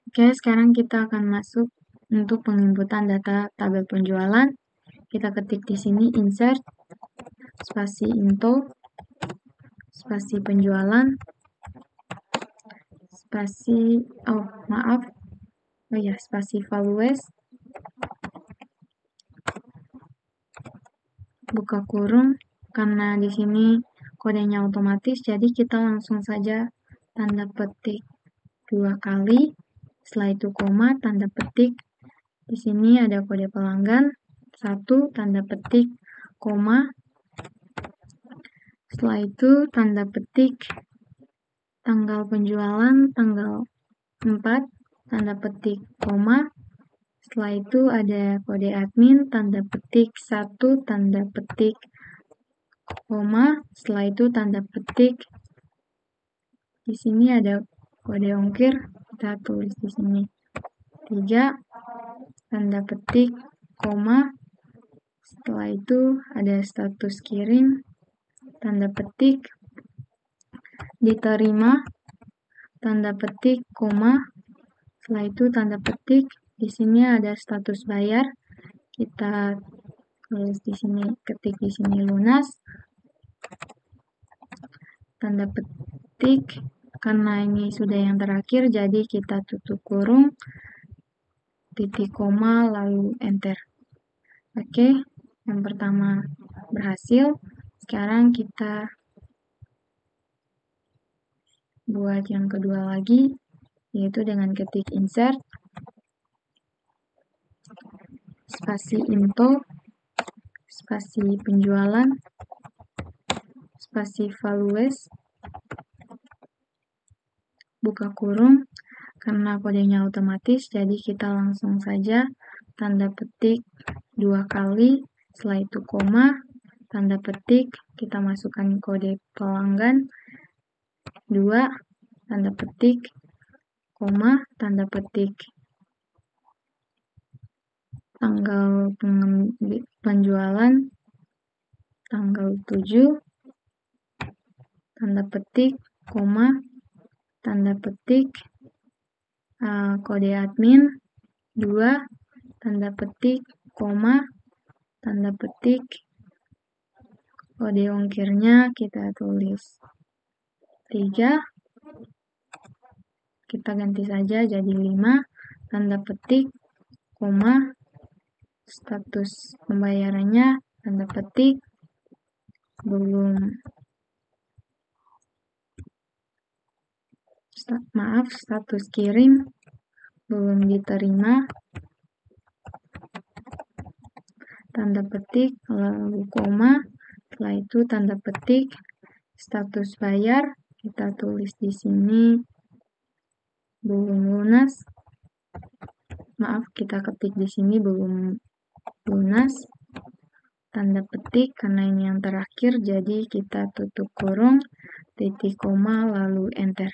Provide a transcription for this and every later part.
Oke, sekarang kita akan masuk untuk penginputan data tabel penjualan. Kita ketik di sini insert, spasi info, spasi penjualan, spasi, spasi values, buka kurung. Karena di sini kodenya otomatis, jadi kita langsung saja tanda petik 2 kali. Setelah itu koma, tanda petik. Di sini ada kode pelanggan 1, tanda petik, koma. Setelah itu tanda petik tanggal penjualan tanggal 4, tanda petik, koma. Setelah itu ada kode admin, tanda petik 1, tanda petik, koma. Setelah itu tanda petik. Di sini ada kode ongkir, kita tulis di sini 3, tanda petik, koma. Setelah itu ada status kirim, tanda petik, diterima, tanda petik, koma. Setelah itu tanda petik. Di sini ada status bayar. Kita tulis di sini, ketik di sini lunas, tanda petik. Karena ini sudah yang terakhir, jadi kita tutup kurung, titik koma, lalu enter. Oke, yang pertama berhasil. Sekarang kita buat yang kedua lagi, yaitu dengan ketik insert, spasi info, spasi penjualan, spasi values, buka kurung. Karena kodenya otomatis, jadi kita langsung saja tanda petik 2 kali, setelah itu koma, tanda petik, kita masukkan kode pelanggan 2, tanda petik, koma, tanda petik, tanggal penjualan tanggal 7, tanda petik, koma, tanda petik, kode admin 2, tanda petik, koma, tanda petik, kode ongkirnya kita tulis 3, kita ganti saja jadi 5, tanda petik, koma, status pembayarannya, tanda petik, status kirim, belum diterima, tanda petik, lalu koma. Setelah itu tanda petik, status bayar, kita tulis di sini belum lunas. Kita ketik di sini belum lunas. Tanda petik, karena ini yang terakhir, jadi kita tutup kurung, titik koma, lalu enter.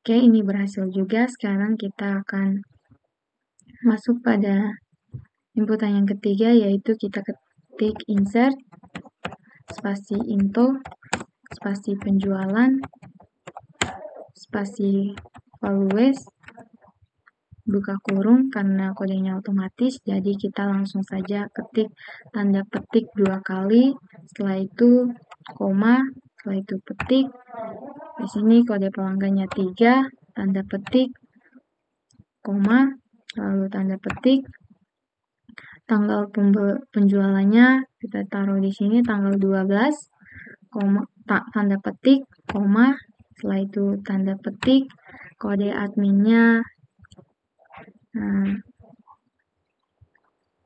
Oke, ini berhasil juga. Sekarang kita akan masuk pada inputan yang ketiga, yaitu kita ketik insert, spasi info, spasi penjualan, spasi values, buka kurung. Karena kodenya otomatis, jadi kita langsung saja ketik tanda petik 2 kali, setelah itu koma, setelah itu petik. Di sini kode pelanggannya 3, tanda petik, koma, lalu tanda petik. Tanggal penjualannya kita taruh di sini tanggal 12, koma, tanda petik, koma. Setelah itu tanda petik, kode adminnya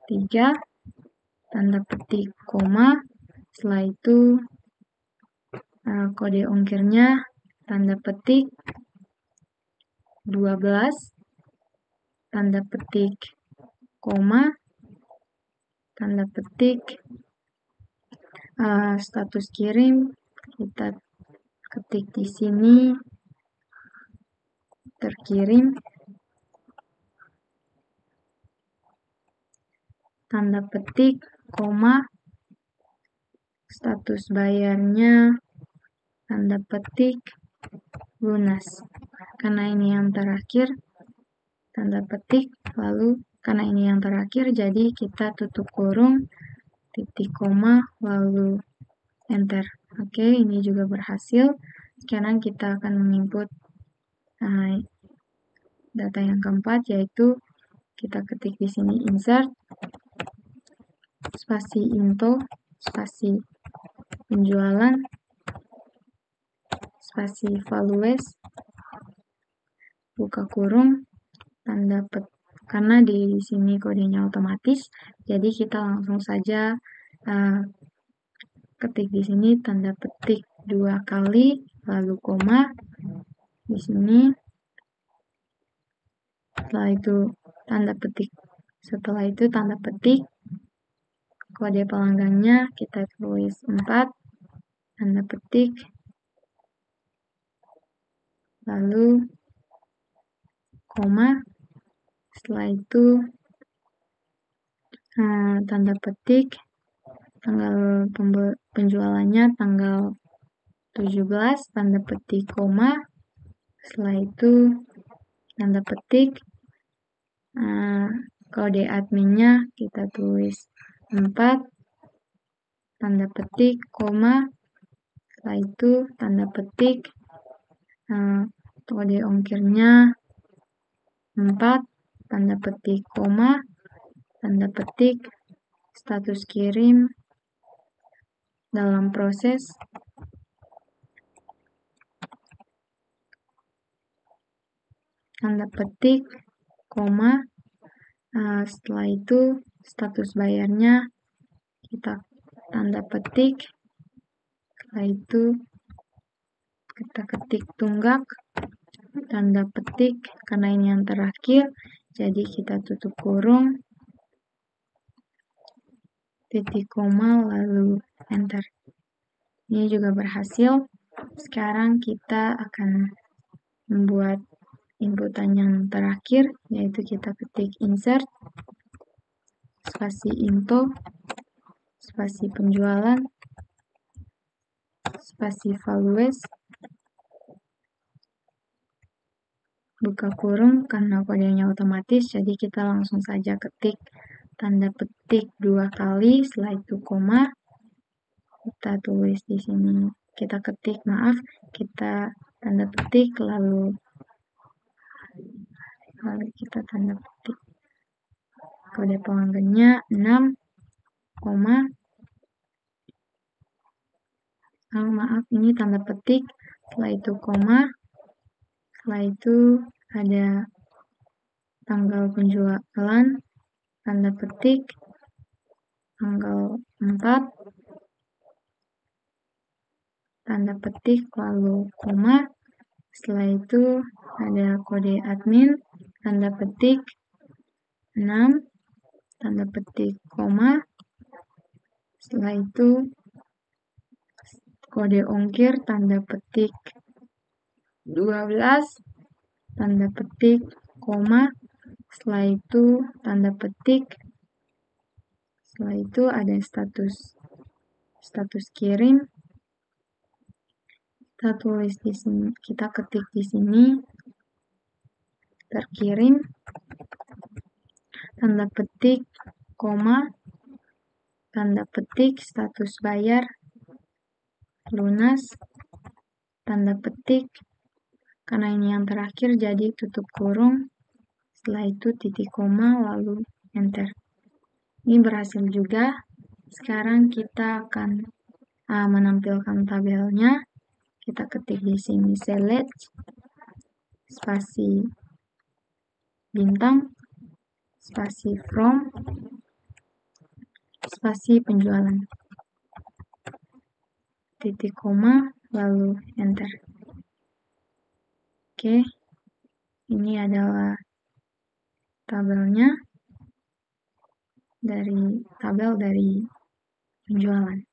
3, tanda petik, koma. Setelah itu kode ongkirnya tanda petik 12, tanda petik, koma, tanda petik, status kirim, kita ketik di sini terkirim, tanda petik, koma, status bayarnya, tanda petik, lunas. Karena ini yang terakhir, tanda petik, lalu karena ini yang terakhir, jadi kita tutup kurung, titik koma, lalu enter. Oke, ini juga berhasil. Sekarang kita akan menginput data yang keempat, yaitu kita ketik di sini insert, spasi info, spasi penjualan, spasi values, buka kurung, tanda petik. Karena di sini kodenya otomatis, jadi kita langsung saja ketik di sini tanda petik 2 kali, lalu koma di sini. Setelah itu tanda petik, kode pelanggannya kita tulis 4, tanda petik, lalu koma. Setelah itu tanda petik, tanggal penjualannya tanggal 17, tanda petik koma. Setelah itu tanda petik, kode adminnya kita tulis 4, tanda petik koma. Setelah itu tanda petik, kode ongkirnya 4, tanda petik koma, tanda petik, status kirim dalam proses, tanda petik koma. Setelah itu status bayarnya kita tanda petik. Setelah itu kita ketik tunggak, tanda petik, karena ini yang terakhir, jadi kita tutup kurung, titik koma, lalu enter. Ini juga berhasil. Sekarang kita akan membuat inputan yang terakhir, yaitu kita ketik insert, spasi info, spasi penjualan, spasi values, buka kurung. Karena kodenya otomatis, jadi kita langsung saja ketik tanda petik 2 kali, setelah itu koma. Kita tulis di sini, kita tanda petik, lalu kita tanda petik. Kode pelanggannya 6, koma. Ini tanda petik, setelah itu koma. Setelah itu ada tanggal penjualan, tanda petik, tanggal 4, tanda petik, lalu koma. Setelah itu ada kode admin, tanda petik 6, tanda petik koma. Setelah itu kode ongkir, tanda petik 12, tanda petik koma. Setelah itu tanda petik. Setelah itu ada status kirim. Kita tulis di sini, kita ketik di sini terkirim, tanda petik koma, tanda petik status bayar lunas, tanda petik, karena ini yang terakhir jadi tutup kurung, setelah itu titik koma, lalu enter. Ini berhasil juga. Sekarang kita akan menampilkan tabelnya. Kita ketik di sini select, spasi bintang, spasi from, spasi penjualan, titik koma, lalu enter. Oke, ini adalah tabel dari penjualan.